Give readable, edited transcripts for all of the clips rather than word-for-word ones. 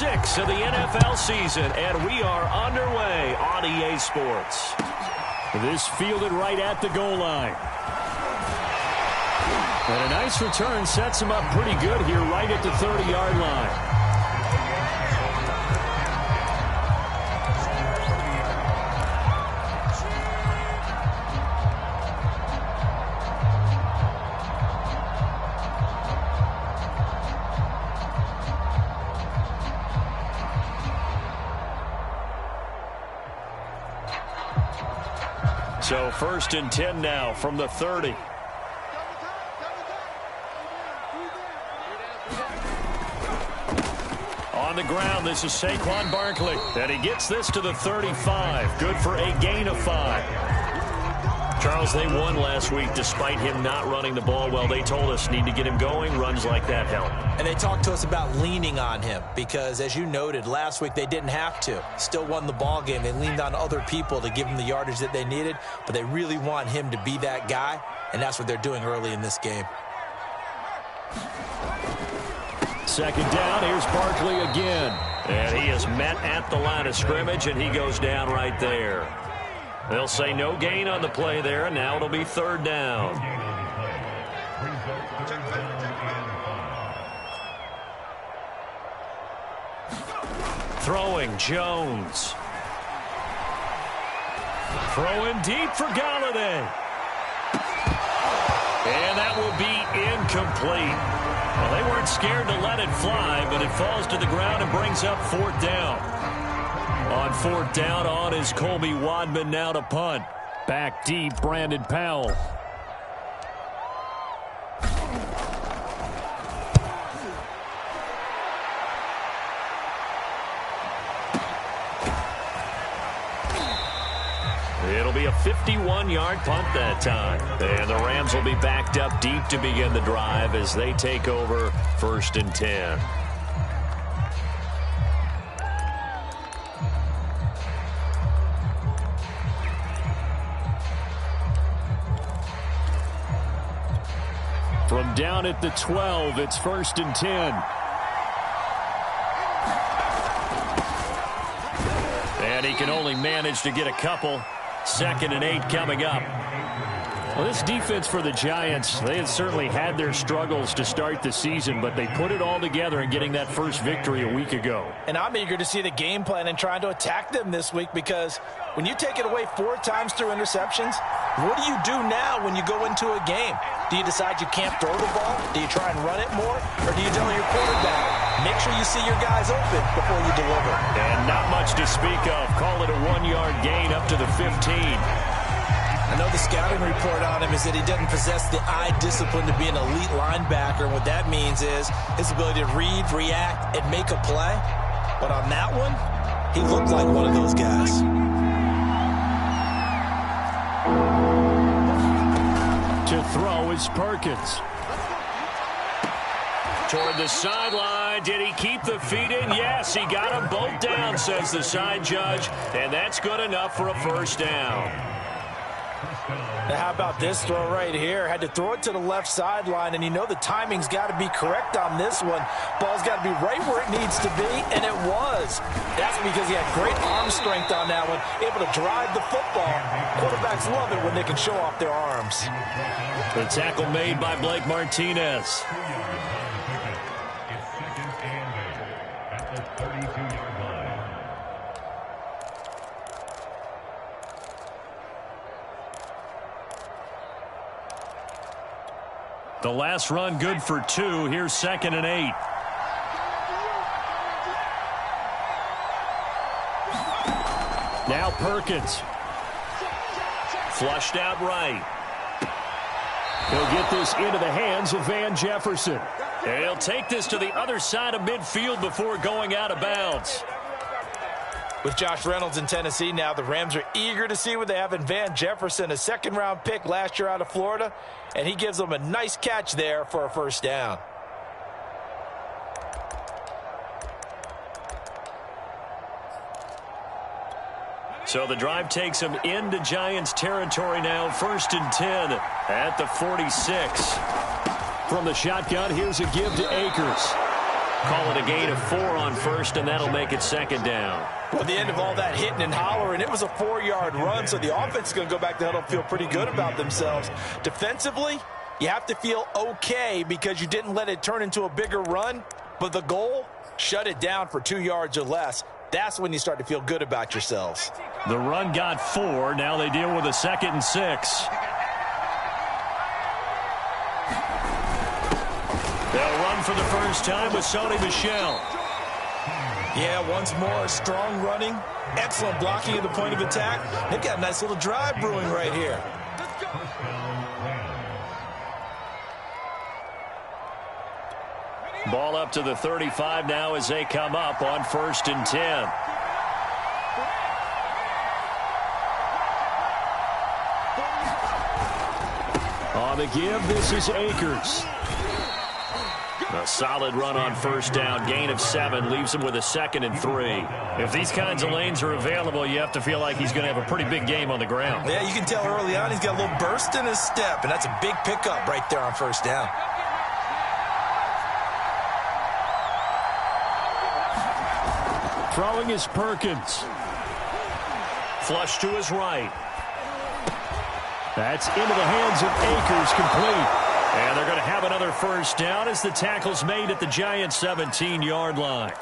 6 of the NFL season, and we are underway on EA Sports. This fielded right at the goal line. And a nice return sets him up pretty good here right at the 30-yard line. So 1st and 10 now from the 30. On the ground, this is Saquon Barkley. And he gets this to the 35. Good for a gain of 5. Charles, they won last week despite him not running the ball well. They told us need to get him going. Runs like that help. And they talked to us about leaning on him because, as you noted, last week they didn't have to. Still won the ball game. They leaned on other people to give them the yardage that they needed, but they really want him to be that guy, and that's what they're doing early in this game. 2nd down, here's Barkley again. And he is met at the line of scrimmage, and he goes down right there. They'll say no gain on the play there, and now it'll be 3rd down. Throwing, Jones. Throwing deep for Golladay. And that will be incomplete. Well, they weren't scared to let it fly, but it falls to the ground and brings up 4th down. On 4th down, on is Colby Wadman now to punt. Back deep, Brandon Powell. It'll be a 51-yard punt that time. And the Rams will be backed up deep to begin the drive as they take over 1st and 10. From down at the 12, it's 1st and 10. And he can only manage to get a couple. 2nd and 8 coming up. Well, this defense for the Giants, they had certainly had their struggles to start the season, but they put it all together in getting that first victory a week ago. And I'm eager to see the game plan and trying to attack them this week because when you take it away 4 times through interceptions, what do you do now when you go into a game? Do you decide you can't throw the ball? Do you try and run it more? Or do you tell your quarterback, make sure you see your guys open before you deliver? And not much to speak of. Call it a 1-yard gain up to the 15. I know the scouting report on him is that he doesn't possess the eye discipline to be an elite linebacker. And what that means is his ability to read, react, and make a play. But on that one, he looked like one of those guys. To throw is Perkins. Toward the sideline. Did he keep the feet in? Yes, he got them both down, says the side judge. And that's good enough for a 1st down. Now, how about this throw right here? Had to throw it to the left sideline, and you know the timing's got to be correct on this one. Ball's got to be right where it needs to be, and it was. That's because he had great arm strength on that one, able to drive the football. Quarterbacks love it when they can show off their arms. The tackle made by Blake Martinez. The last run good for 2. Here's 2nd and 8. Now Perkins. Flushed out right. He'll get this into the hands of Van Jefferson. He'll take this to the other side of midfield before going out of bounds. With Josh Reynolds in Tennessee now, the Rams are eager to see what they have in Van Jefferson, a 2nd-round pick last year out of Florida, and he gives them a nice catch there for a 1st down. So the drive takes them into Giants territory now. 1st and 10 at the 46. From the shotgun, here's a give to Akers. Call it a gain of 4 on first, and that'll make it second down. Well, at the end of all that hitting and hollering, it was a 4-yard run, so the offense is going to go back to huddle and feel pretty good about themselves. Defensively, you have to feel okay because you didn't let it turn into a bigger run, but the goal, shut it down for 2 yards or less. That's when you start to feel good about yourselves. The run got 4. Now they deal with a 2nd and 6. They'll run for the first time with Sony Michel. Yeah, once more, strong running, excellent blocking at the point of attack. They've got a nice little drive brewing right here. Ball up to the 35 now as they come up on 1st and 10. On the give, this is Akers. A solid run on 1st down. Gain of 7 leaves him with a 2nd and 3. If these kinds of lanes are available, you have to feel like he's going to have a pretty big game on the ground. Yeah, you can tell early on he's got a little burst in his step, and that's a big pickup right there on 1st down. Throwing is Perkins. Flush to his right. That's into the hands of Akers, complete. And they're going to have another 1st down as the tackle's made at the Giants' 17-yard line.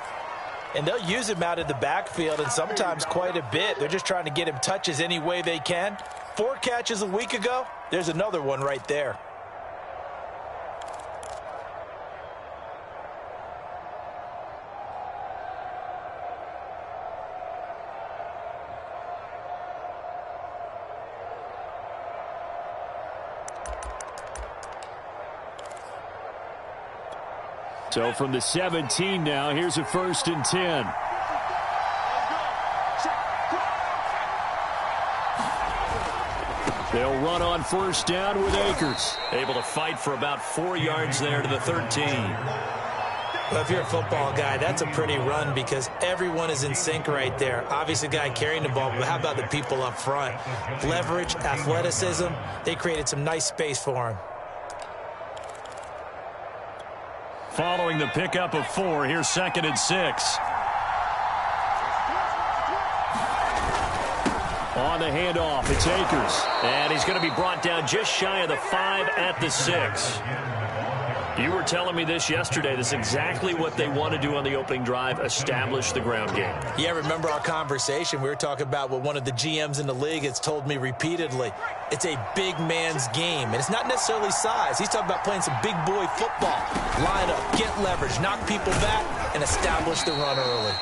And they'll use him out of the backfield, and sometimes quite a bit. They're just trying to get him touches any way they can. 4 catches a week ago. There's another one right there. So from the 17 now, here's a 1st and 10. They'll run on 1st down with Akers. Able to fight for about 4 yards there to the 13. Well, if you're a football guy, that's a pretty run because everyone is in sync right there. Obviously, the guy carrying the ball, but how about the people up front? Leverage, athleticism, they created some nice space for him. Following the pickup of 4, here's 2nd and 6. On the handoff, it's Akers. And he's going to be brought down just shy of the 5 at the 6. You were telling me this yesterday. This is exactly what they want to do on the opening drive, establish the ground game. Yeah, remember our conversation? We were talking about what one of the GMs in the league has told me repeatedly. It's a big man's game, and it's not necessarily size. He's talking about playing some big boy football. Line up, get leverage, knock people back, and establish the run early.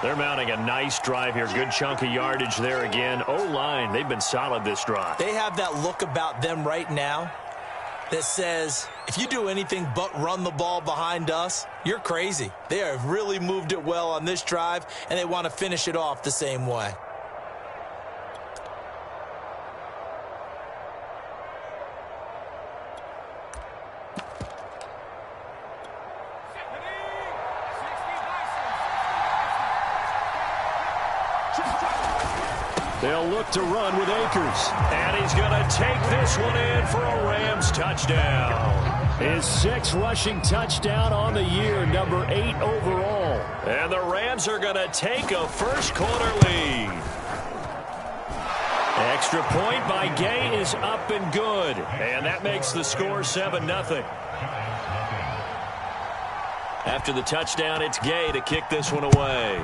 They're mounting a nice drive here. Good chunk of yardage there again. O-line, they've been solid this drive. They have that look about them right now that says, if you do anything but run the ball behind us, you're crazy. They have really moved it well on this drive, and they want to finish it off the same way. They'll look to run with Akers. And he's going to take this one in for a Rams touchdown. His 6th rushing touchdown on the year, number 8 overall. And the Rams are going to take a first-quarter lead. Extra point by Gay is up and good. And that makes the score 7-0. After the touchdown, it's Gay to kick this one away.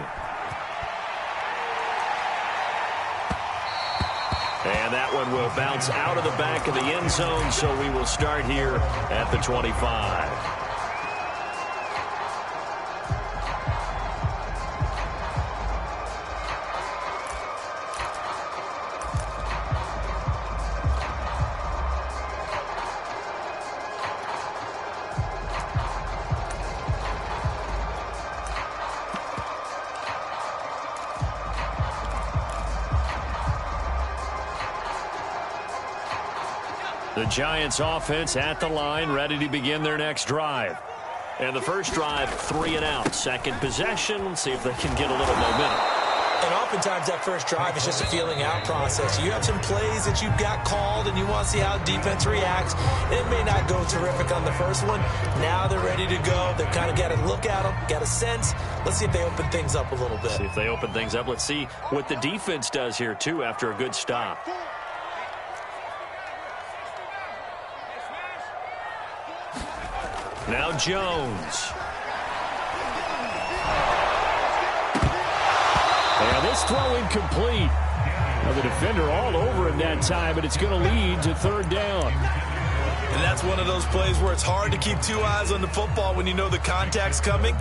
And that one will bounce out of the back of the end zone, so we will start here at the 25. The Giants offense at the line, ready to begin their next drive. And the first drive, 3 and out. Second possession. Let's see if they can get a little momentum. And oftentimes that first drive is just a feeling out process. You have some plays that you've got called and you want to see how defense reacts. It may not go terrific on the first one. Now they're ready to go. They've kind of got to look at them, got a sense. Let's see if they open things up a little bit. See if they open things up. Let's see what the defense does here, too, after a good stop. Now Jones. And this throw incomplete. Now the defender all over him that time, but it's going to lead to third down. And that's one of those plays where it's hard to keep two eyes on the football when you know the contact's coming,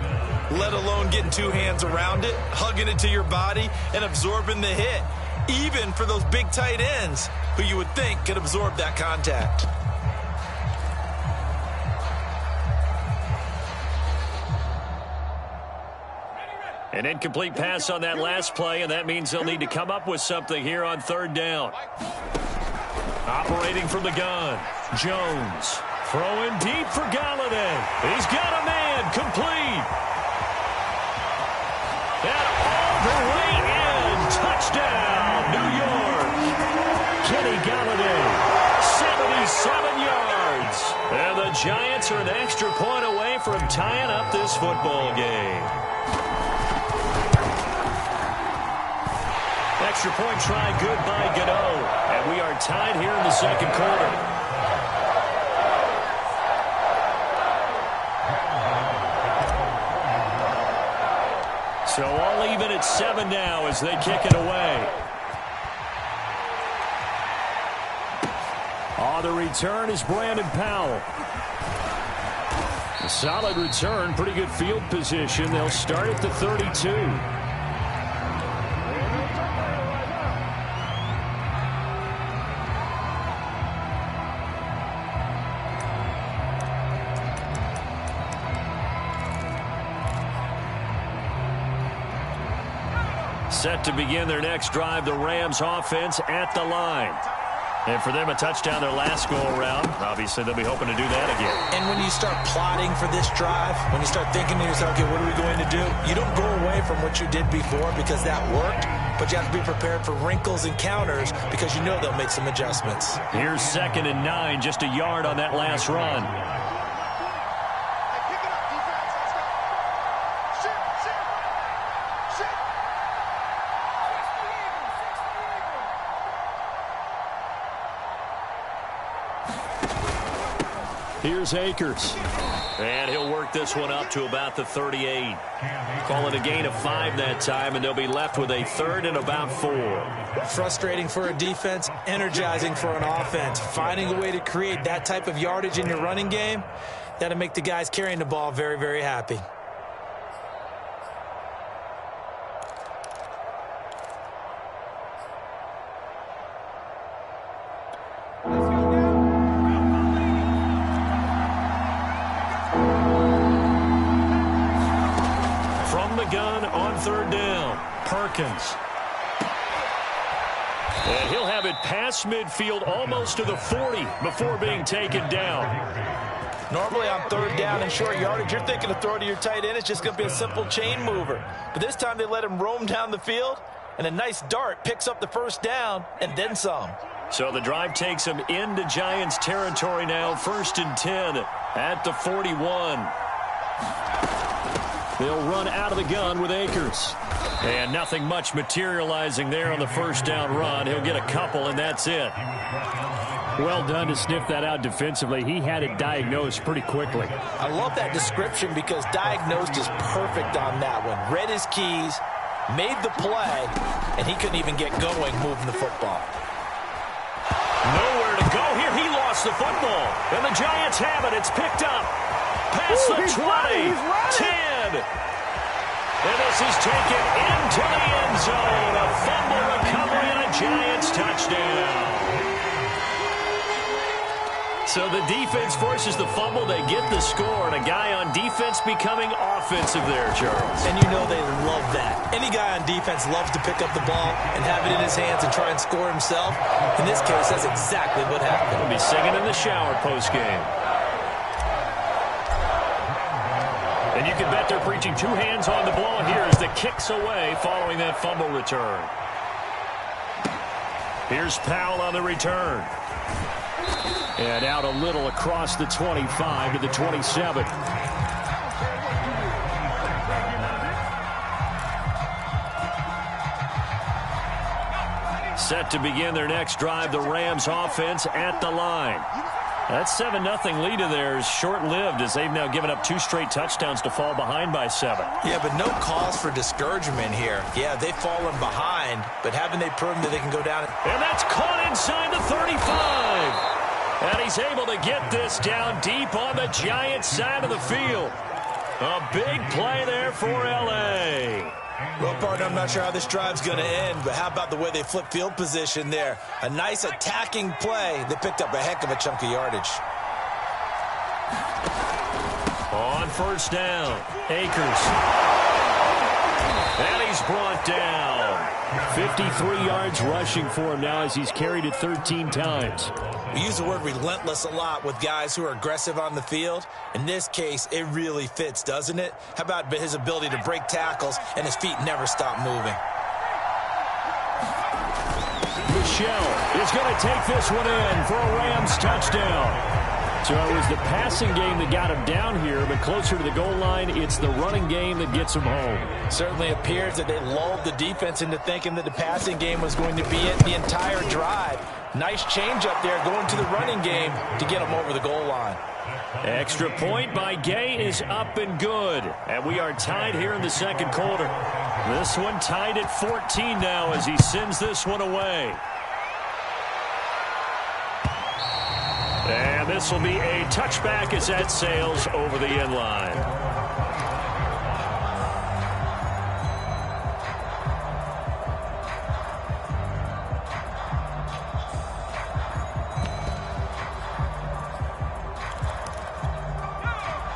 let alone getting two hands around it, hugging it to your body, and absorbing the hit, even for those big tight ends who you would think could absorb that contact. An incomplete pass on that last play, and that means they'll need to come up with something here on third down. Operating from the gun, Jones. Throwing deep for Golladay. He's got a man, complete. And all the way in. Touchdown, New York. Kenny Golladay, 77 yards. And the Giants are an extra point away from tying up this football game. Extra point try good by Gano. And we are tied here in the second quarter. So all even at 7 now as they kick it away. On the return is Brandon Powell. A solid return, pretty good field position. They'll start at the 32. Set to begin their next drive, the Rams offense at the line. And for them, a touchdown their last go-around. Obviously, they'll be hoping to do that again. And when you start plotting for this drive, when you start thinking to yourself, okay, what are we going to do? You don't go away from what you did before because that worked, but you have to be prepared for wrinkles and counters because you know they'll make some adjustments. Here's 2nd and 9, just a yard on that last run. Here's Akers. And he'll work this one up to about the 38. Call it a gain of 5 that time, and they'll be left with a 3rd and about 4. Frustrating for a defense, energizing for an offense. Finding a way to create that type of yardage in your running game, that'll make the guys carrying the ball very, very happy. Perkins. And he'll have it past midfield almost to the 40 before being taken down. Normally on 3rd down and short yardage, you're thinking of throw to your tight end. It's just going to be a simple chain mover. But this time they let him roam down the field, and a nice dart picks up the 1st down and then some. So the drive takes him into Giants territory now. 1st and 10 at the 41. They'll run out of the gun with Akers. And nothing much materializing there on the 1st down run. He'll get a couple, and that's it. Well done to sniff that out defensively. He had it diagnosed pretty quickly. I love that description because diagnosed is perfect on that one. Read his keys, made the play, and he couldn't even get going moving the football. Nowhere to go here. He lost the football. And the Giants have it. It's picked up. Past the 20, 10. And this is taken into the end zone. A fumble recovery and a Giants touchdown. So the defense forces the fumble. They get the score. And a guy on defense becoming offensive there, Charles. And you know they love that. Any guy on defense loves to pick up the ball and have it in his hands and try and score himself. In this case, that's exactly what happened. He'll be singing in the shower postgame. And you can bet they're preaching two hands on the ball here as the kick's away following that fumble return. Here's Powell on the return. And out a little across the 25 to the 27. Set to begin their next drive, the Rams offense at the line. That 7-0 lead of theirs short-lived as they've now given up 2 straight touchdowns to fall behind by 7. Yeah, but no cause for discouragement here. Yeah, they've fallen behind, but haven't they proven that they can go down? And that's caught inside the 35. And he's able to get this down deep on the Giants side of the field. A big play there for L.A. Well, partner, I'm not sure how this drive's going to end, but how about the way they flip field position there? A nice attacking play. They picked up a heck of a chunk of yardage. On first down, Akers. And he's brought down. 53 yards rushing for him now as he's carried it 13 times. We use the word relentless a lot with guys who are aggressive on the field. In this case, it really fits, doesn't it? How about his ability to break tackles and his feet never stop moving? Michel is going to take this one in for a Rams touchdown. So it was the passing game that got him down here, but closer to the goal line, it's the running game that gets him home. Certainly appears that they lulled the defense into thinking that the passing game was going to be it the entire drive. Nice change up there going to the running game to get him over the goal line. Extra point by Gay is up and good. And we are tied here in the second quarter. This one tied at 14 now as he sends this one away. And this will be a touchback as that sails over the end line.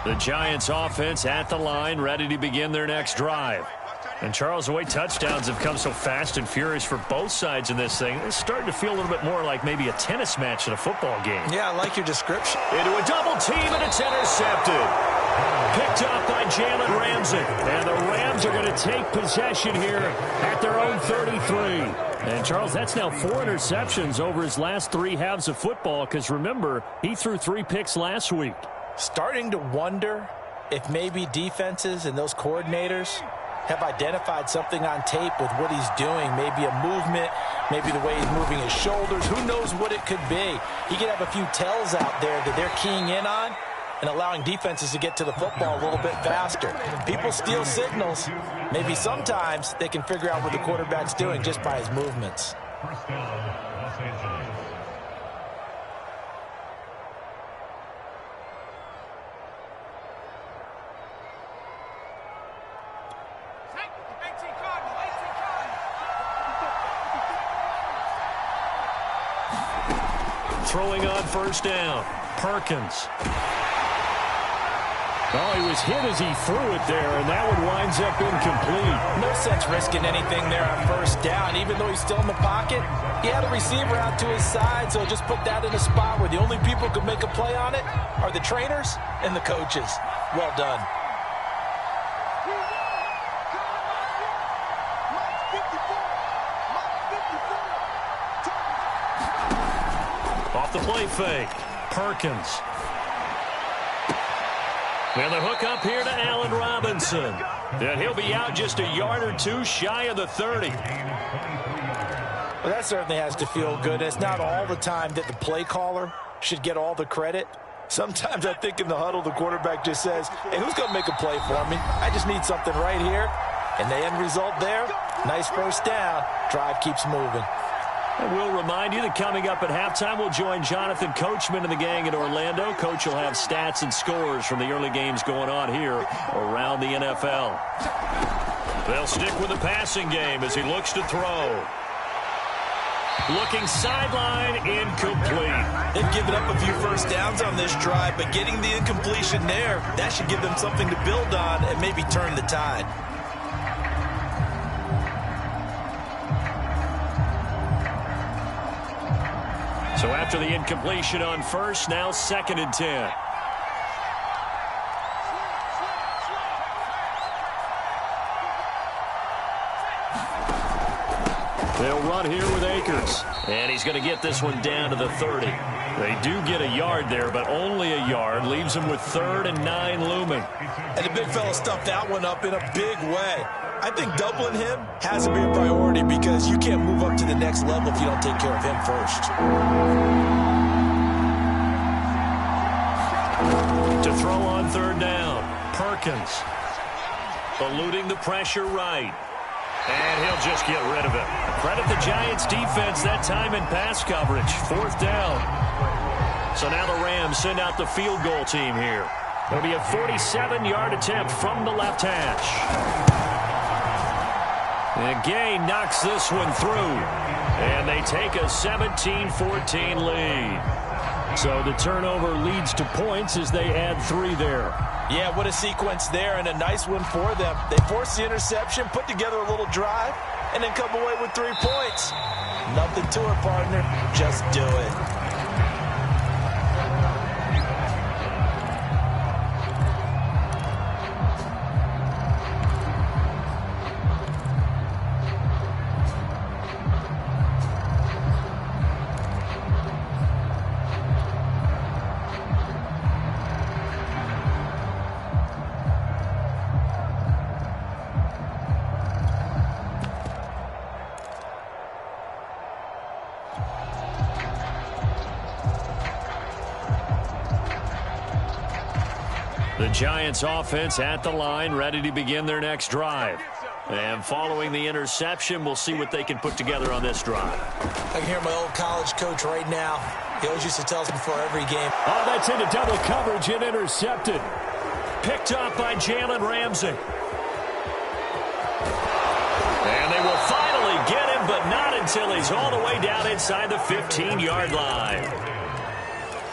The Giants offense at the line, ready to begin their next drive. And Charles, the way touchdowns have come so fast and furious for both sides in this thing, it's starting to feel a little bit more like maybe a tennis match in a football game. Yeah, I like your description. Into a double team, and it's intercepted. Picked up by Jalen Ramsey. And the Rams are going to take possession here at their own 33. And, Charles, that's now 4 interceptions over his last 3 halves of football because, remember, he threw 3 picks last week. Starting to wonder if maybe defenses and those coordinators have identified something on tape with what he's doing. Maybe a movement, maybe the way he's moving his shoulders. Who knows what it could be? He could have a few tells out there that they're keying in on and allowing defenses to get to the football a little bit faster. People steal signals. Maybe sometimes they can figure out what the quarterback's doing just by his movements. Throwing on first down, Perkins. Oh, he was hit as he threw it there, and that one winds up incomplete. No sense risking anything there on first down. Even though he's still in the pocket, he had a receiver out to his side, so just put that in a spot where the only people who can make a play on it are the trainers and the coaches. Well done. Off the play fake, Perkins. And the hook up here to Allen Robinson. And he'll be out just a yard or 2 shy of the 30. Well, that certainly has to feel good. It's not all the time that the play caller should get all the credit. Sometimes I think in the huddle, the quarterback just says, hey, who's going to make a play for me? I just need something right here. And the end result there, nice first down. Drive keeps moving. And we'll remind you that coming up at halftime, we'll join Jonathan Coachman and the gang in Orlando. Coach will have stats and scores from the early games going on here around the NFL. They'll stick with the passing game as he looks to throw. Looking sideline, incomplete. They've given up a few first downs on this drive, but getting the incompletion there, that should give them something to build on and maybe turn the tide. So after the incompletion on first, now 2nd and 10. They'll run here with Akers. And he's going to get this one down to the 30. They do get a yard there, but only a yard. Leaves them with 3rd and 9 looming. And the big fella stuffed that one up in a big way. I think doubling him has to be a priority because you can't move up to the next level if you don't take care of him first. To throw on 3rd down, Perkins. Eluding the pressure right. And he'll just get rid of it. Credit the Giants defense that time in pass coverage. 4th down. So now the Rams send out the field goal team here. It'll be a 47-yard attempt from the left hash. And Gay knocks this one through. And they take a 17-14 lead. So the turnover leads to points as they add 3 there. Yeah, what a sequence there, and a nice one for them. They forced the interception, put together a little drive, and then come away with 3 points. Nothing to it, partner. Just do it. The Giants offense at the line, ready to begin their next drive. And following the interception, we'll see what they can put together on this drive. I can hear my old college coach right now. He always used to tell us before every game. Oh, that's into double coverage and intercepted. Picked up by Jalen Ramsey. And they will finally get him, but not until he's all the way down inside the 15-yard line.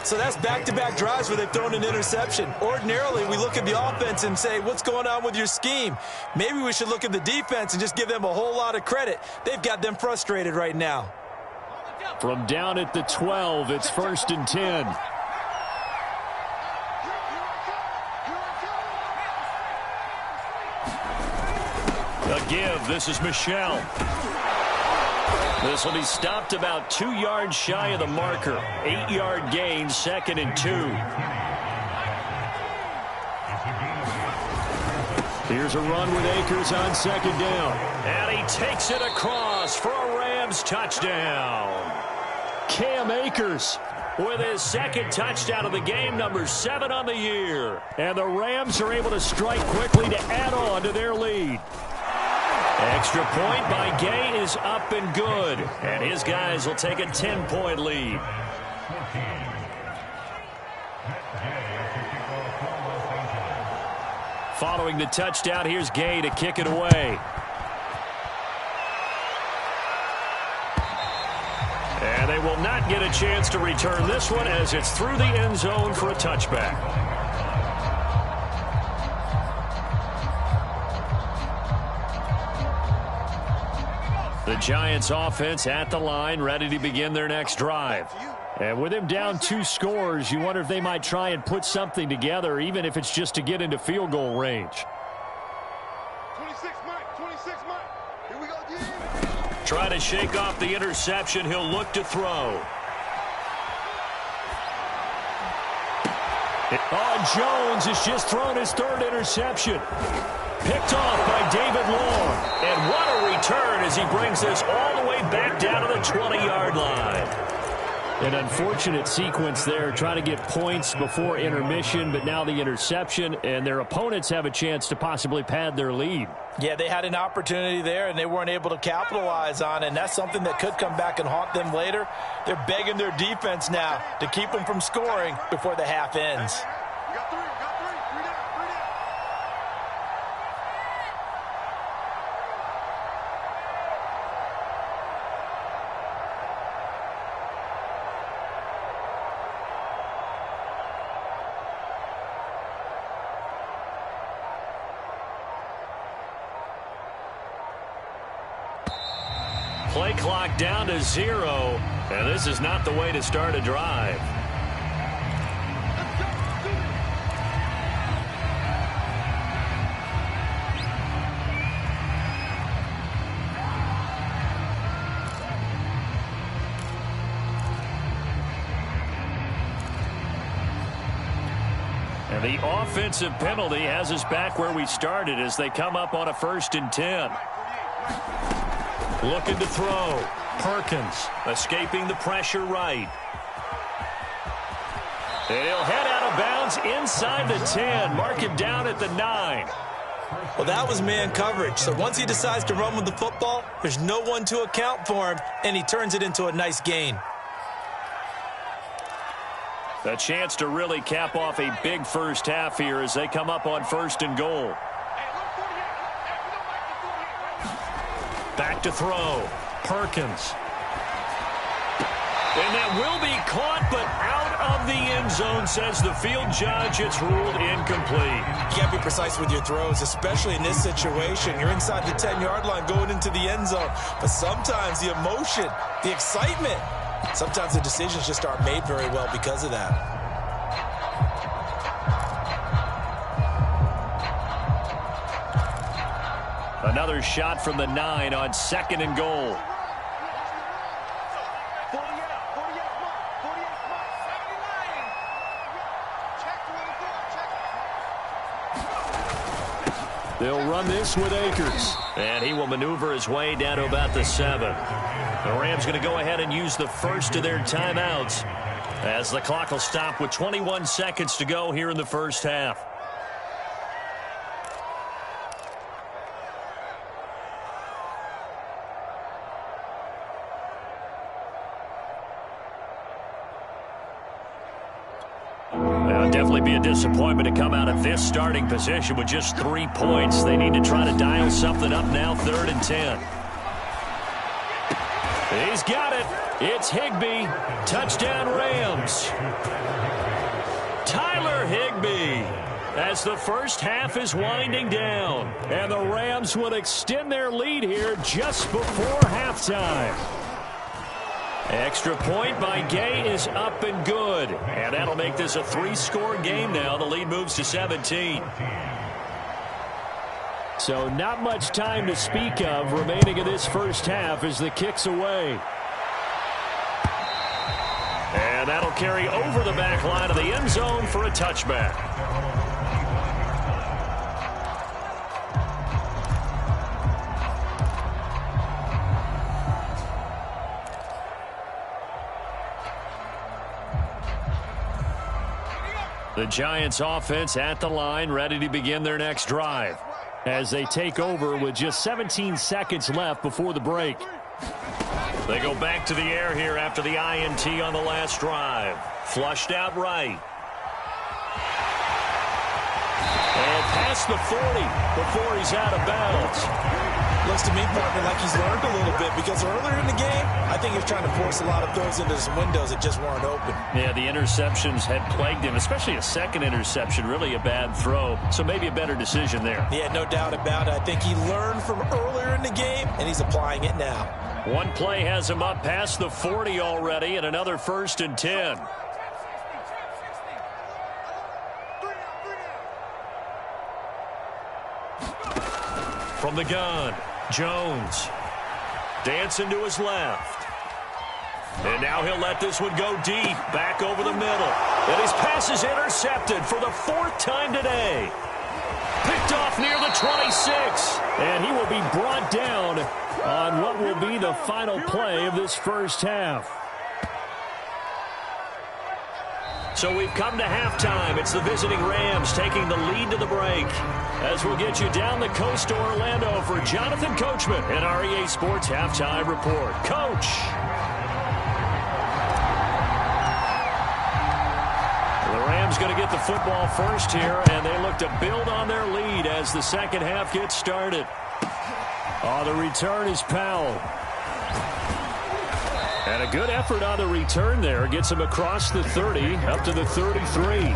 So that's back-to-back drives where they've thrown an interception. Ordinarily, we look at the offense and say, what's going on with your scheme? Maybe we should look at the defense and just give them a whole lot of credit. They've got them frustrated right now. From down at the 12, it's 1st and 10. A give. This is Michel. This will be stopped about 2 yards shy of the marker. 8-yard gain, 2nd and 2. Here's a run with Akers on 2nd down. And he takes it across for a Rams touchdown. Cam Akers with his 2nd touchdown of the game, number 7 on the year. And the Rams are able to strike quickly to add on to their lead. Extra point by Gay is up and good. And his guys will take a 10-point lead. Following the touchdown, here's Gay to kick it away. And they will not get a chance to return this one as it's through the end zone for a touchback. The Giants offense at the line, ready to begin their next drive. And with him down 2 scores, you wonder if they might try and put something together, even if it's just to get into field goal range. 26 Mike. Here we go, yeah. Try to shake off the interception. He'll look to throw. Oh, Jones has just thrown his 3rd interception. Picked off by David Long. And what a return as he brings this all the way back down to the 20-yard line. An unfortunate sequence there, trying to get points before intermission, but now the interception, and their opponents have a chance to possibly pad their lead. Yeah, they had an opportunity there, and they weren't able to capitalize on it, and that's something that could come back and haunt them later. They're begging their defense now to keep them from scoring before the half ends. You got 3 down. Play clock down to 0, and this is not the way to start a drive. And the offensive penalty has us back where we started as they come up on a 1st and 10. Looking to throw. Perkins escaping the pressure right. And he'll head out of bounds inside the 10. Mark him down at the 9. Well, that was man coverage. So once he decides to run with the football, there's no one to account for him, and he turns it into a nice gain. A chance to really cap off a big first half here as they come up on 1st and goal. Back to throw. Perkins. And that will be caught, but out of the end zone, says the field judge. It's ruled incomplete. You can't be precise with your throws, especially in this situation. You're inside the 10-yard line going into the end zone. But sometimes the emotion, the excitement, sometimes the decisions just aren't made very well because of that. Another shot from the 9 on 2nd and goal. They'll run this with Akers. And he will maneuver his way down to about the 7. The Rams going to go ahead and use the first of their timeouts as the clock will stop with 21 seconds to go here in the first half. Definitely be a disappointment to come out of this starting position with just 3 points. They need to try to dial something up now, 3rd and 10. He's got it. It's Higbee. Touchdown Rams. Tyler Higbee as the first half is winding down. And the Rams will extend their lead here just before halftime. Extra point by Gay is up and good. And that'll make this a 3-score game now. The lead moves to 17. So not much time to speak of remaining in this first half as the kick's away. And that'll carry over the back line of the end zone for a touchback. The Giants offense at the line, ready to begin their next drive as they take over with just 17 seconds left before the break. They go back to the air here after the INT on the last drive. Flushed out right. And past the 40 before he's out of bounds. Looks to me, partner, like he's learned a little bit because earlier in the game, I think he was trying to force a lot of throws into some windows that just weren't open. Yeah, the interceptions had plagued him, especially a second interception, really a bad throw. So maybe a better decision there. Yeah, no doubt about it. I think he learned from earlier in the game, and he's applying it now. One play has him up past the 40 already, and another 1st and 10. From the gun, Jones. Dancing to his left. And now he'll let this one go deep, back over the middle. And his pass is intercepted for the 4th time today. Picked off near the 26. And he will be brought down on what will be the final play of this first half. So we've come to halftime. It's the visiting Rams taking the lead to the break. As we'll get you down the coast to Orlando for Jonathan Coachman and our EA Sports Halftime Report. Coach. The Rams going to get the football first here, and they look to build on their lead as the second half gets started. The return is Powell. And a good effort on the return there. Gets him across the 30, up to the 33.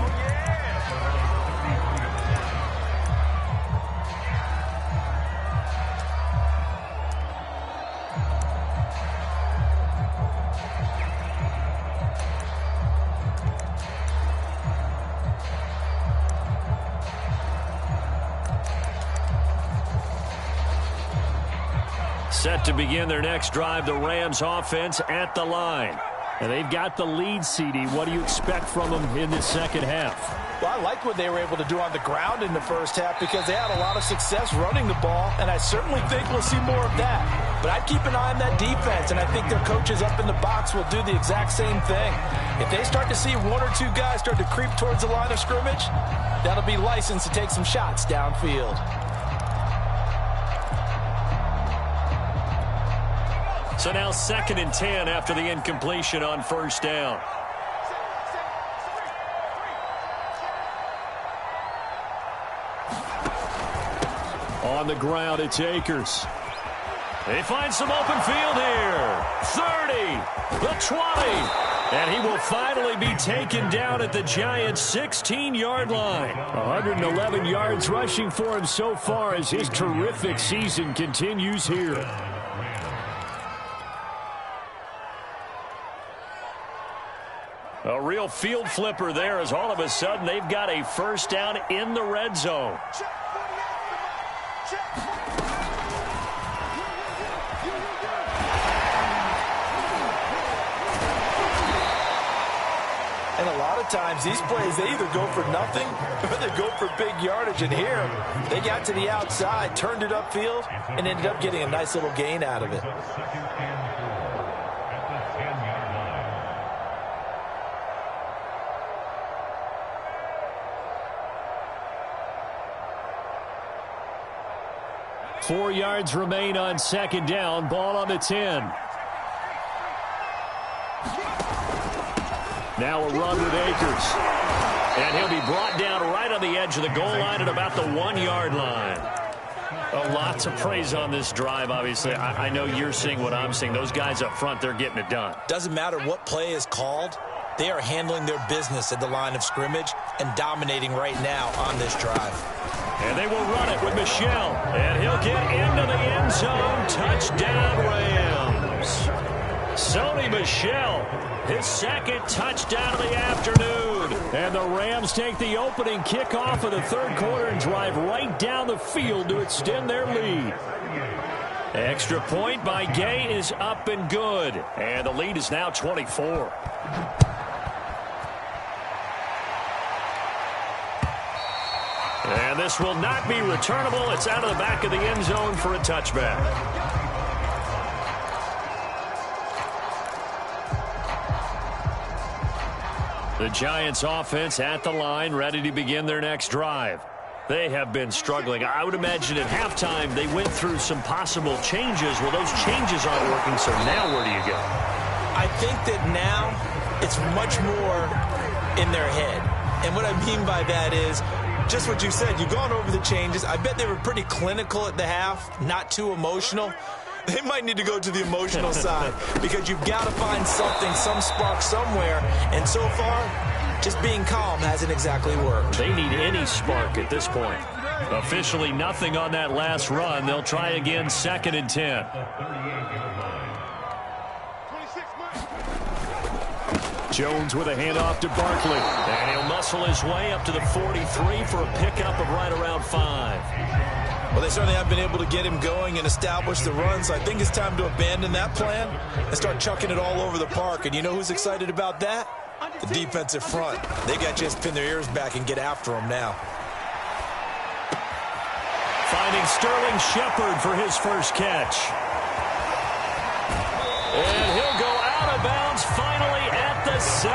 Set to begin their next drive, the Rams offense at the line. And they've got the lead, CD. What do you expect from them in this second half? Well, I like what they were able to do on the ground in the first half because they had a lot of success running the ball, and I certainly think we'll see more of that. But I'd keep an eye on that defense, and I think their coaches up in the box will do the exact same thing. If they start to see one or two guys start to creep towards the line of scrimmage, that'll be licensed to take some shots downfield. So now 2nd and 10 after the incompletion on first down. On the ground, it's Akers. They find some open field here. 30, the 20. And he will finally be taken down at the Giants' 16-yard line. 111 yards rushing for him so far as his terrific season continues here. A real field flipper there as all of a sudden they've got a first down in the red zone. And a lot of times these plays, they either go for nothing or they go for big yardage. And here, they got to the outside, turned it upfield, and ended up getting a nice little gain out of it. Four yards remain on second down. Ball on the 10. Now a run with Akers. And he'll be brought down right on the edge of the goal line at about the 1-yard line. A lot to praise on this drive, obviously. I know you're seeing what I'm seeing. Those guys up front, they're getting it done. Doesn't matter what play is called. They are handling their business at the line of scrimmage and dominating right now on this drive. And they will run it with Michel. And he'll get into the end zone. Touchdown, Rams. Sony Michel, his second touchdown of the afternoon. And the Rams take the opening kickoff of the third quarter and drive right down the field to extend their lead. Extra point by Gay is up and good. And the lead is now 24. And this will not be returnable. It's out of the back of the end zone for a touchback. The Giants offense at the line, ready to begin their next drive. They have been struggling. I would imagine at halftime they went through some possible changes. Well, those changes aren't working, so now where do you go? I think that now it's much more in their head. And what I mean by that is just what you said. You've gone over the changes. I bet they were pretty clinical at the half, not too emotional. They might need to go to the emotional side because you've got to find something, some spark somewhere. And so far, just being calm hasn't exactly worked. They need any spark at this point. Officially nothing on that last run. They'll try again 2nd and 10. Jones with a handoff to Barkley. And he'll muscle his way up to the 43 for a pickup of right around 5. Well, they certainly have been able to get him going and establish the run, so I think it's time to abandon that plan and start chucking it all over the park. And you know who's excited about that? The defensive front. They got to just pin their ears back and get after him now. Finding Sterling Shepard for his first catch. And he'll go out of bounds finally at the 7.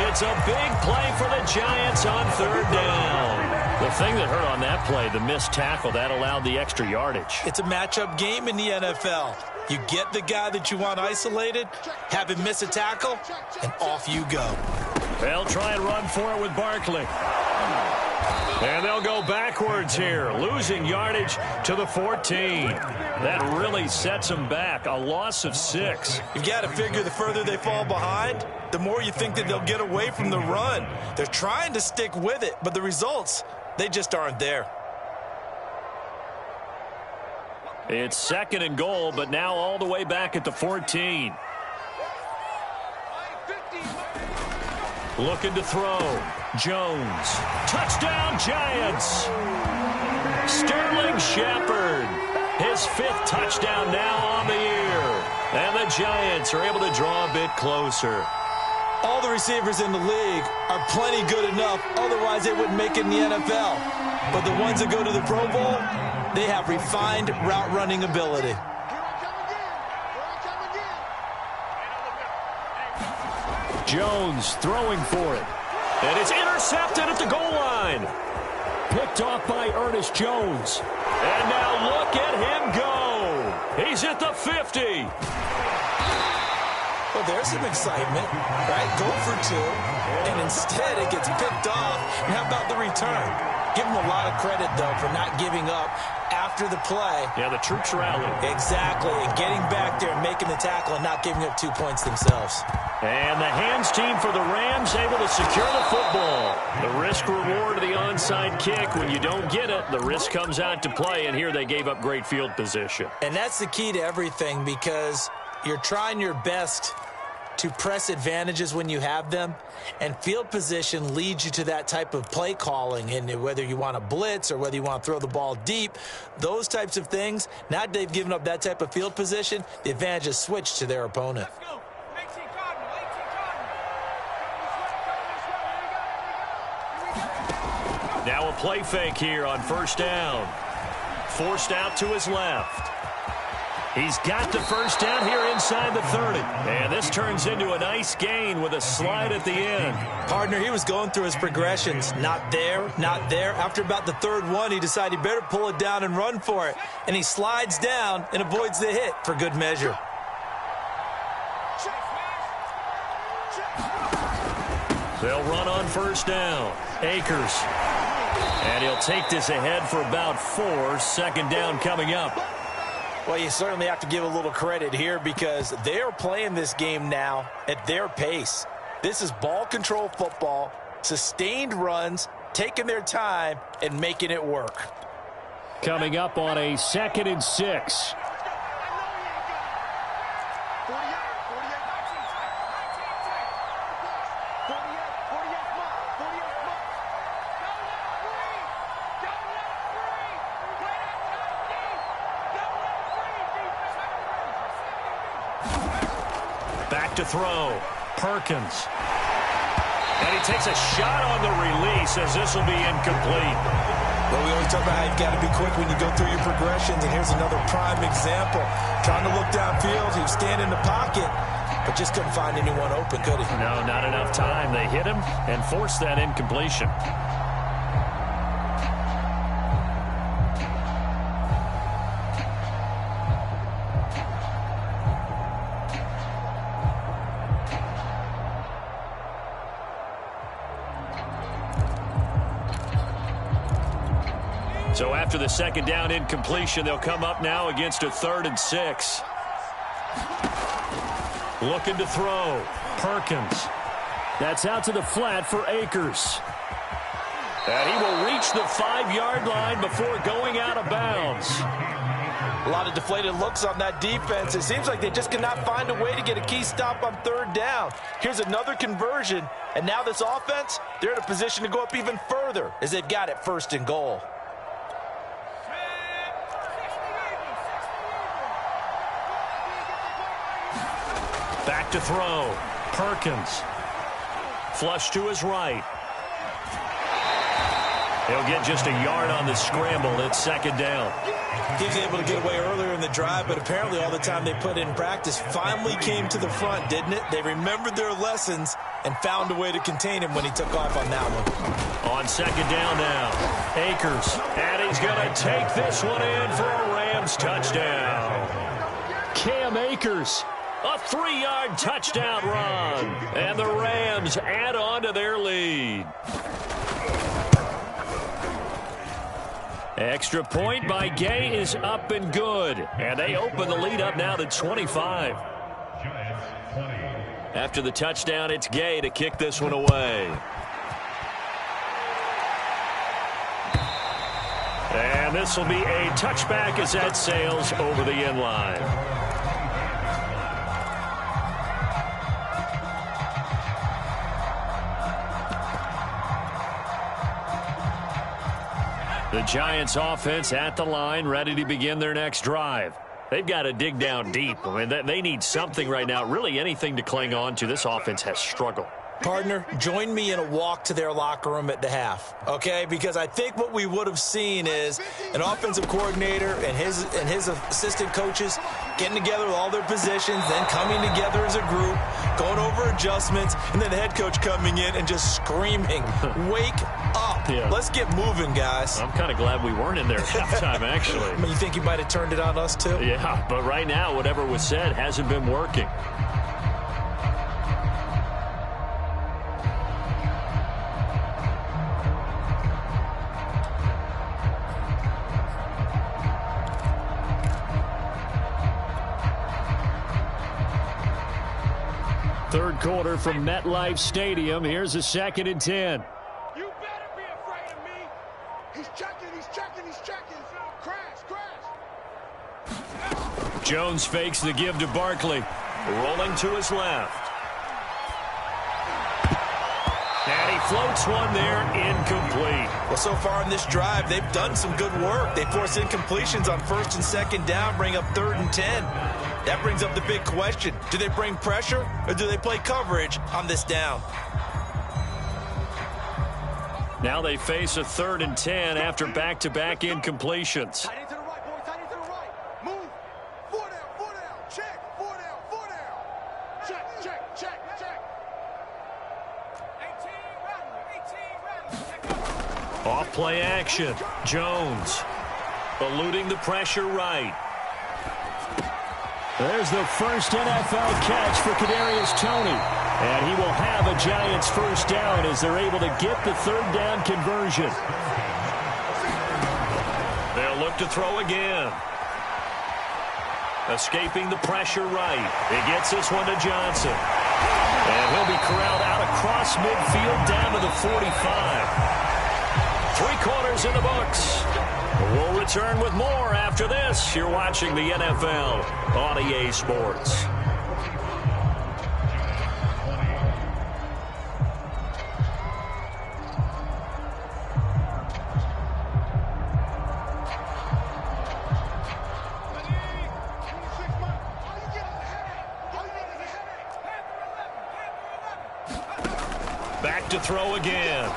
It's a big play for the Giants on 3rd down. The thing that hurt on that play, the missed tackle, that allowed the extra yardage. It's a matchup game in the NFL. You get the guy that you want isolated, have him miss a tackle, and off you go. They'll try and run for it with Barkley. And they'll go backwards here, losing yardage to the 14. That really sets them back, a loss of 6. You've got to figure the further they fall behind, the more you think that they'll get away from the run. They're trying to stick with it, but the results, they just aren't there. It's 2nd and goal, but now all the way back at the 14. Looking to throw. Jones. Touchdown, Giants. Sterling Shepard. His 5th touchdown now on the year. And the Giants are able to draw a bit closer. All the receivers in the league are plenty good enough, otherwise they wouldn't make it in the NFL. But the ones that go to the Pro Bowl, they have refined route running ability. Jones throwing for it. And it's intercepted at the goal line. Picked off by Ernest Jones. And now look at him go. He's at the 50. Well, there's some excitement, right? Go for two, and instead it gets picked off. And how about the return? Give him a lot of credit, though, for not giving up after the play. Yeah, the troops rallied. Exactly, and getting back there and making the tackle and not giving up 2 points themselves. And the hands team for the Rams able to secure the football. The risk reward of the onside kick. When you don't get it, the risk comes out to play, and here they gave up great field position. And that's the key to everything, because you're trying your best to press advantages when you have them, and field position leads you to that type of play calling. And whether you want to blitz or whether you want to throw the ball deep, those types of things, now that they've given up that type of field position, the advantage is switched to their opponent. Now a play fake here on first down. Forced out to his left. He's got the first down here inside the 30. And this turns into a nice gain with a slide at the end. Partner, he was going through his progressions. Not there, not there. After about the third one, he decided he better pull it down and run for it. And he slides down and avoids the hit for good measure. They'll run on first down. Akers. And he'll take this ahead for about 4. Second down coming up. Well, you certainly have to give a little credit here, because they're playing this game now at their pace. This is ball control football, sustained runs, taking their time and making it work. Coming up on a 2nd and 6. Back to throw. Perkins. And he takes a shot on the release, as this will be incomplete. Well, we always talk about how you've got to be quick when you go through your progressions, and here's another prime example. Trying to look downfield, he was standing in the pocket, but just couldn't find anyone open, could he? No, not enough time. They hit him and forced that incompletion. So after the second down incompletion, they'll come up now against a 3rd and 6. Looking to throw. Perkins. That's out to the flat for Akers. And he will reach the 5-yard line before going out of bounds. A lot of deflated looks on that defense. It seems like they just cannot find a way to get a key stop on 3rd down. Here's another conversion, and now this offense, they're in a position to go up even further as they've got it 1st and goal. Back to throw. Perkins. Flush to his right. He'll get just a yard on the scramble. It's 2nd down. He was able to get away earlier in the drive, but apparently all the time they put in practice finally came to the front, didn't it? They remembered their lessons and found a way to contain him when he took off on that one. On 2nd down now. Akers. And he's going to take this one in for a Rams touchdown. Cam Akers. A 3-yard touchdown run. And the Rams add on to their lead. Extra point by Gay is up and good. And they open the lead up now to 25. After the touchdown, it's Gay to kick this one away. And this will be a touchback as that sails over the end line. The Giants offense at the line, ready to begin their next drive. They've got to dig down deep. I mean, they need something right now, really anything to cling on to. This offense has struggled. Partner, join me in a walk to their locker room at the half, okay? Because I think what we would have seen is an offensive coordinator and his assistant coaches getting together with all their positions, then coming together as a group, going over adjustments, and then the head coach coming in and just screaming, wake up. Yeah. Let's get moving, guys. I'm kind of glad we weren't in there at halftime, actually. I mean, you think you might have turned it on us, too? Yeah, but right now, whatever was said hasn't been working. Third quarter from MetLife Stadium. Here's a 2nd and 10. You better be afraid of me. He's checking, he's checking, he's checking. Crash, crash. Jones fakes the give to Barkley. Rolling to his left. And he floats one there, incomplete. Well, so far in this drive, they've done some good work. They force incompletions on 1st and 2nd down, bring up 3rd and 10. That brings up the big question. Do they bring pressure or do they play coverage on this down? Now they face a 3rd and 10 after back-to-back incompletions. Tight end to the right, boy, tight end to the right. Move. 4 down, check. 4 down, 4 down. Check, check, check, check. 18 rattle. Off play action. Jones eluding the pressure right. There's the first NFL catch for Kadarius Toney. And he will have a Giants first down as they're able to get the 3rd down conversion. They'll look to throw again. Escaping the pressure right. He gets this one to Johnson. And he'll be corralled out across midfield down to the 45. 3 quarters in the books. We'll return with more after this. You're watching the NFL on EA Sports. Back to throw again.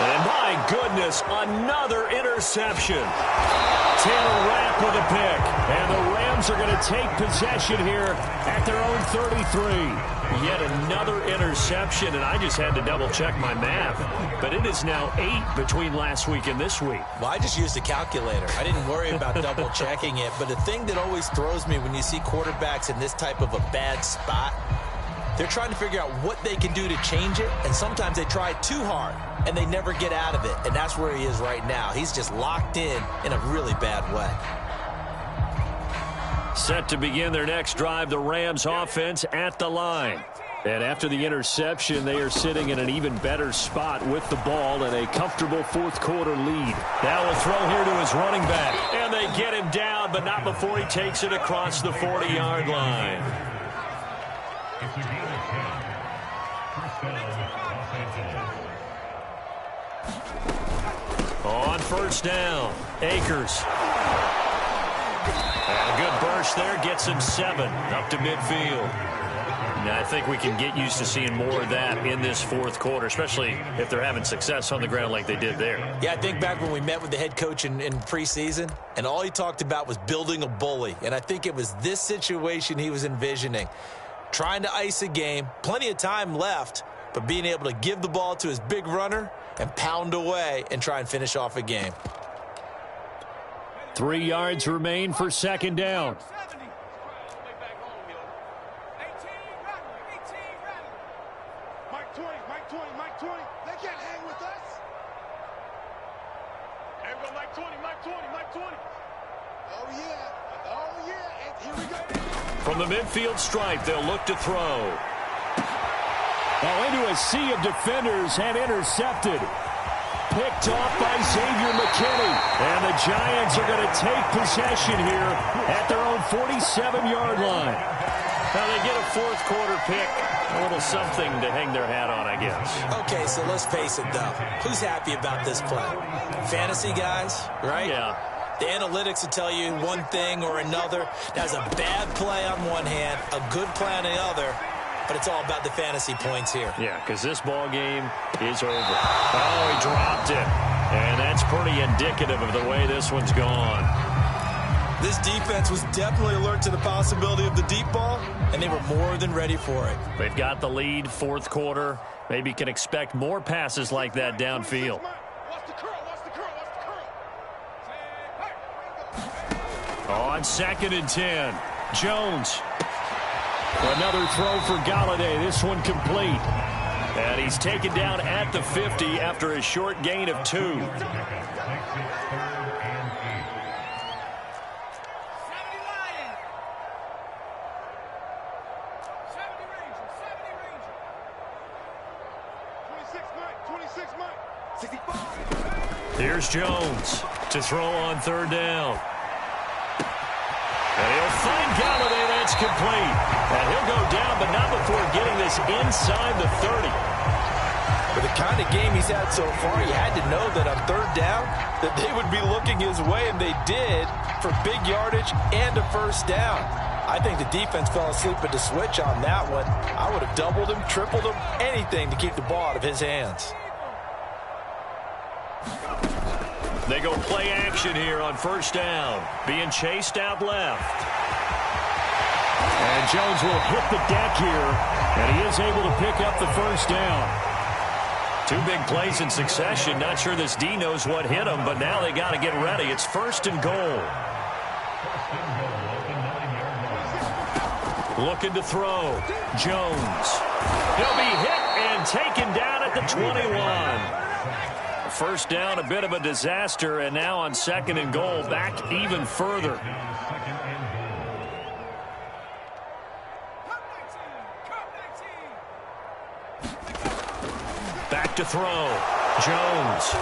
And my goodness, another interception. Taylor Rapp with a pick. And the Rams are going to take possession here at their own 33. Yet another interception, and I just had to double-check my math. But it is now 8 between last week and this week. Well, I just used a calculator. I didn't worry about double-checking it. But the thing that always throws me when you see quarterbacks in this type of a bad spot, they're trying to figure out what they can do to change it, and sometimes they try too hard, and they never get out of it, and that's where he is right now. He's just locked in a really bad way. Set to begin their next drive, the Rams offense at the line. And after the interception, they are sitting in an even better spot with the ball and a comfortable 4th quarter lead. Now will throw here to his running back, and they get him down, but not before he takes it across the 40-yard line. On 1st down, Akers. And a good burst there gets him 7 up to midfield. Now, I think we can get used to seeing more of that in this 4th quarter, especially if they're having success on the ground like they did there. Yeah, I think back when we met with the head coach in preseason, and all he talked about was building a bully. And I think it was this situation he was envisioning. Trying to ice a game, plenty of time left, but being able to give the ball to his big runner and pound away and try and finish off a game. 3 yards remain for 2nd down. Mike 20, Mike 20, Mike 20. They can't hang with us. Here we go, Mike 20, Mike 20, Mike 20. Oh, yeah. Oh, yeah. And here we go. From the midfield stripe, they'll look to throw. Now into a sea of defenders and intercepted. Picked off by Xavier McKinney. And the Giants are going to take possession here at their own 47-yard line. Now they get a 4th quarter pick. A little something to hang their hat on, I guess. Okay, so let's face it, though. Who's happy about this play? Fantasy guys, right? Yeah. The analytics will tell you one thing or another. That's a bad play on one hand, a good play on the other, but it's all about the fantasy points here. Yeah, because this ball game is over. Oh, he dropped it. And that's pretty indicative of the way this one's gone. This defense was definitely alert to the possibility of the deep ball, and they were more than ready for it. They've got the lead, fourth quarter. Maybe can expect more passes like that downfield. On 2nd and 10, Jones. Another throw for Golladay. This one complete. And he's taken down at the 50 after a short gain of 2. Here's Jones to throw on 3rd down. And he'll find Golladay. That's complete. And he'll go down, but not before getting this inside the 30. With the kind of game he's had so far, you had to know that on 3rd down that they would be looking his way, and they did, for big yardage and a 1st down. I think the defense fell asleep at the switch on that one. I would have doubled him, tripled him, anything to keep the ball out of his hands. They go play action here on 1st down. Being chased out left. And Jones will hit the deck here. And he is able to pick up the 1st down. 2 big plays in succession. Not sure this D knows what hit him, but now they got to get ready. It's 1st and goal. Looking to throw. Jones. He'll be hit and taken down at the 21. 1st down, a bit of a disaster, and now on 2nd and goal, back even further. Back to throw. Jones.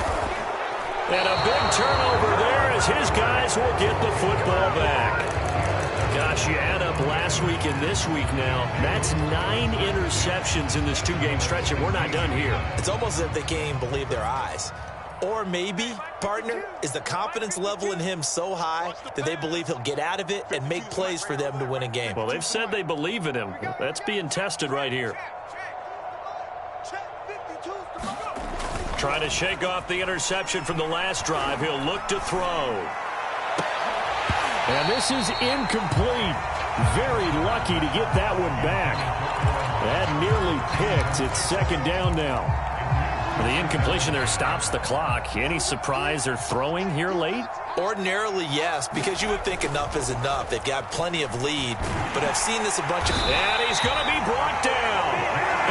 And a big turnover there as his guys will get the football back. Gosh, you add up last week and this week now. That's 9 interceptions in this 2-game stretch, and we're not done here. It's almost as if they can't even believe their eyes. Or maybe, partner, is the confidence level in him so high that they believe he'll get out of it and make plays for them to win a game. Well, they've said they believe in him. That's being tested right here. Trying to shake off the interception from the last drive. He'll look to throw. And this is incomplete. Very lucky to get that one back. That nearly picked. It's 2nd down now. The incompletion there stops the clock. Any surprise they're throwing here late? Ordinarily, yes, because you would think enough is enough. They've got plenty of lead, but I've seen this a bunch of... And he's going to be brought down.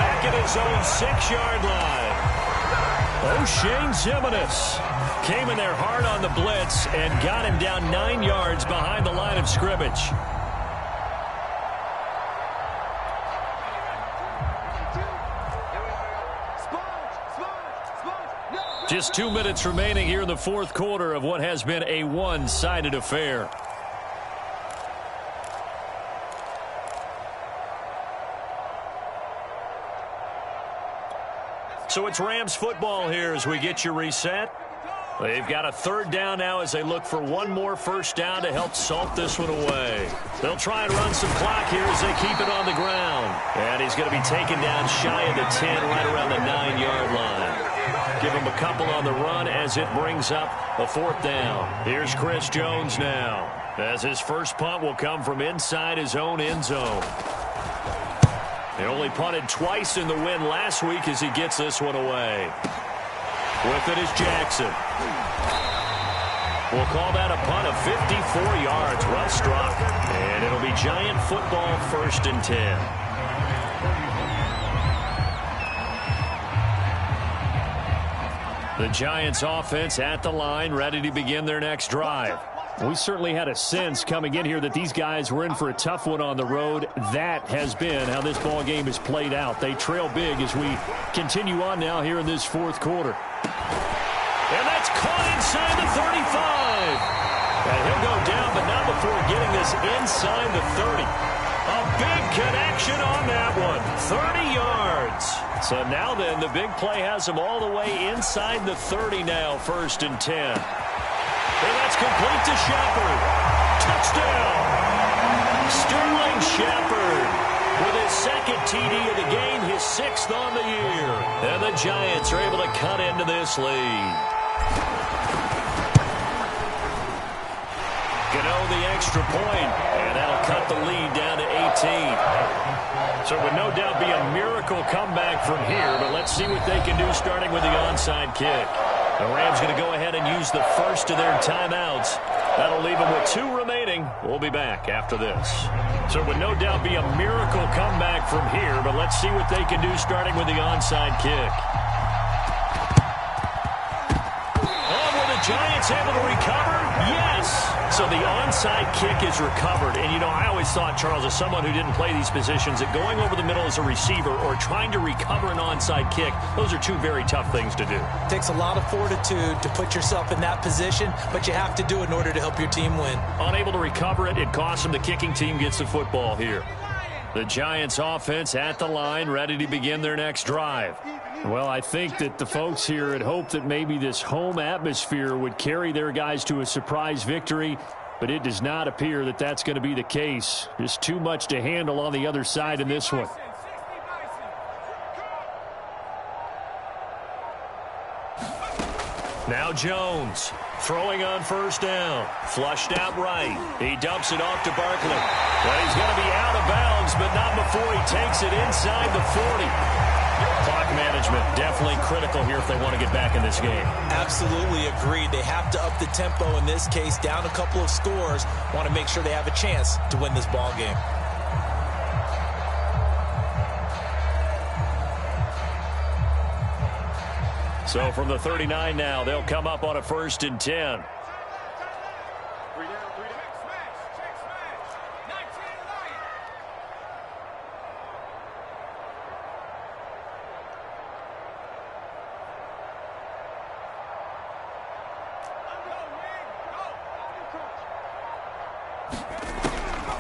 Back at his own 6-yard line. O'Shane Ximines came in there hard on the blitz and got him down 9 yards behind the line of scrimmage. Just 2 minutes remaining here in the 4th quarter of what has been a one-sided affair. So it's Rams football here as we get you reset. They've got a 3rd down now as they look for one more 1st down to help salt this one away. They'll try and run some clock here as they keep it on the ground. And he's going to be taken down shy of the 10, right around the 9-yard line. Give him a couple on the run as it brings up a 4th down. Here's Chris Jones now, as his first punt will come from inside his own end zone. They only punted twice in the win last week as he gets this one away. With it is Jackson. We'll call that a punt of 54 yards. Well struck. And it'll be Giant football, 1st and 10. The Giants offense at the line, ready to begin their next drive. We certainly had a sense coming in here that these guys were in for a tough one on the road. That has been how this ball game has played out. They trail big as we continue on now here in this 4th quarter. And that's caught inside the 35. And he'll go down, but not before getting this inside the 30. A big connection on that one. 30 yards. So now then, the big play has him all the way inside the 30 now, 1st and 10. And that's complete to Shepard. Touchdown. Sterling Shepard with his second TD of the game, his 6th on the year. And the Giants are able to cut into this lead. Gano the extra point, and that'll cut the lead down to 18. So it would no doubt be a miracle comeback from here, but let's see what they can do starting with the onside kick. The Rams going to go ahead and use the first of their timeouts. That'll leave them with 2 remaining. We'll be back after this. So it would no doubt be a miracle comeback from here, but let's see what they can do starting with the onside kick. Oh, were the Giants able to recover? Yes. So the onside kick is recovered. And, you know, I always thought, Charles, as someone who didn't play these positions, that going over the middle as a receiver or trying to recover an onside kick, those are 2 very tough things to do. It takes a lot of fortitude to put yourself in that position, but you have to do it in order to help your team win. Unable to recover it, it costs them. The kicking team gets the football here. The Giants offense at the line, ready to begin their next drive. Well, I think that the folks here had hoped that maybe this home atmosphere would carry their guys to a surprise victory, but it does not appear that that's going to be the case. Just too much to handle on the other side in this one. Now Jones throwing on first down. Flushed out right. He dumps it off to Barkley. Well, he's going to be out of bounds, but not before he takes it inside the 40. Clock management definitely critical here if they want to get back in this game. Absolutely agreed. They have to up the tempo in this case, down a couple of scores. Want to make sure they have a chance to win this ball game. So from the 39 now, they'll come up on a 1st and 10.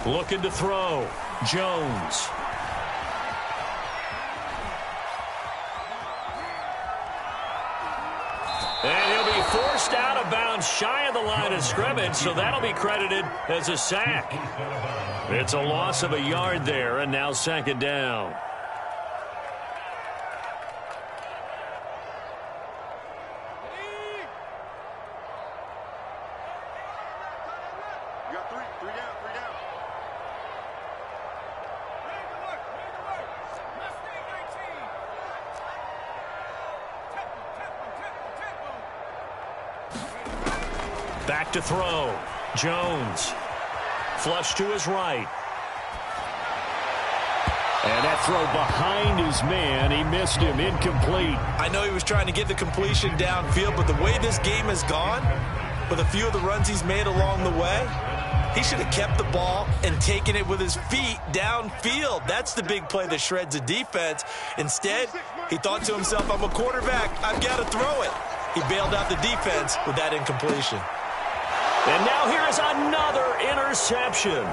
Looking to throw. Jones. And he'll be forced out of bounds shy of the line of scrimmage, so that'll be credited as a sack. It's a loss of a yard there, and now 2nd down. Back to throw. Jones. Flush to his right. And that throw behind his man. He missed him. Incomplete. I know he was trying to get the completion downfield, but the way this game has gone, with a few of the runs he's made along the way, he should have kept the ball and taken it with his feet downfield. That's the big play that shreds a defense. Instead, he thought to himself, I'm a quarterback. I've got to throw it. He bailed out the defense with that incompletion. And now here is another interception.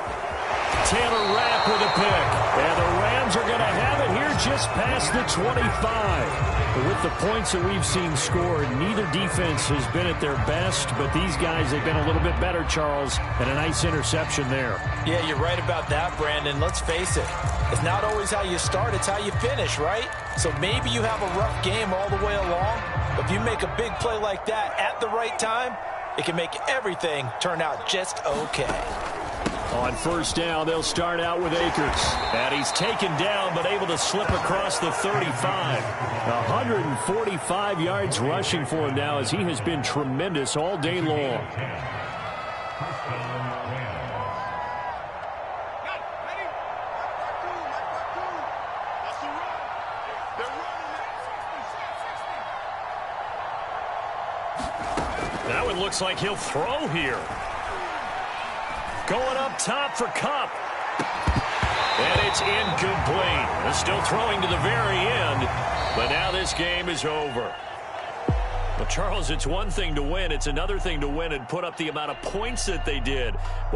Taylor Rapp with a pick. And the Rams are going to have it here just past the 25. But with the points that we've seen scored, neither defense has been at their best. But these guys, they've been a little bit better, Charles. And a nice interception there. Yeah, you're right about that, Brandon. Let's face it. It's not always how you start, it's how you finish, right? So maybe you have a rough game all the way along. But if you make a big play like that at the right time, it can make everything turn out just okay. On 1st down, they'll start out with Akers. And he's taken down, but able to slip across the 35. 145 yards rushing for him now, as he has been tremendous all day long. Now it looks like he'll throw here. Going up top for Kupp. And it's incomplete. They're still throwing to the very end, but now this game is over. Well, Charles, it's one thing to win. It's another thing to win and put up the amount of points that they did. Boy,